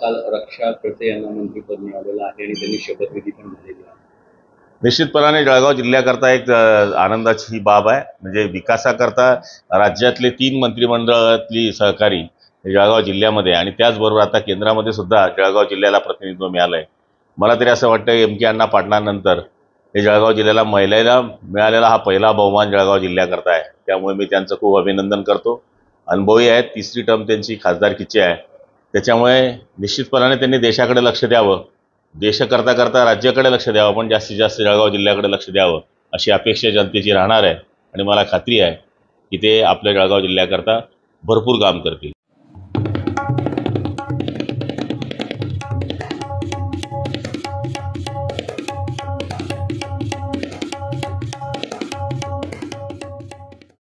काल रक्षा खडसे यांना मंत्रिपद मिळालेलं आहे आणि त्यांनी शपथविधी पण झालेली आहे। निश्चितपणाने जळगाव जिल्ह्याकरता एक आनंदाची ही बाब आहे। म्हणजे विकासाकरता राज्यातले 3 मंत्रिमंडळातली सहकारी जळगाव जिल्ह्यामध्ये आणि त्याचबरोबर आता केंद्रामध्ये सुद्धा जळगाव जिल्ह्याला प्रतिनिधित्व मिळालंय। मला तरी असं वाटतं एम.के. अण्णा पाटलांनंतर हे जळगाव जिल्ह्याला महिलेला मिळालेला हा पहिला बहुमान जळगाव जिल्ह्याकरता आहे। त्यामुळे मी त्यांचं खूप अभिनंदन करतो। अनुभवी आहेत, 3री टर्म त्यांची खासदारकीची आहे। त्याच्यामुळे निश्चितपणाने त्यांनी देशाकडे लक्ष द्यावं, देश करता करता राज्याकडे लक्ष द्यावं, पण जास्तीत जास्त जळगाव जिल्ह्याकडे लक्ष द्यावं अशी अपेक्षा जनतेची राहणार आहे। आणि मला खात्री आहे की ते आपल्या जळगाव जिल्ह्याकरता भरपूर काम करतील।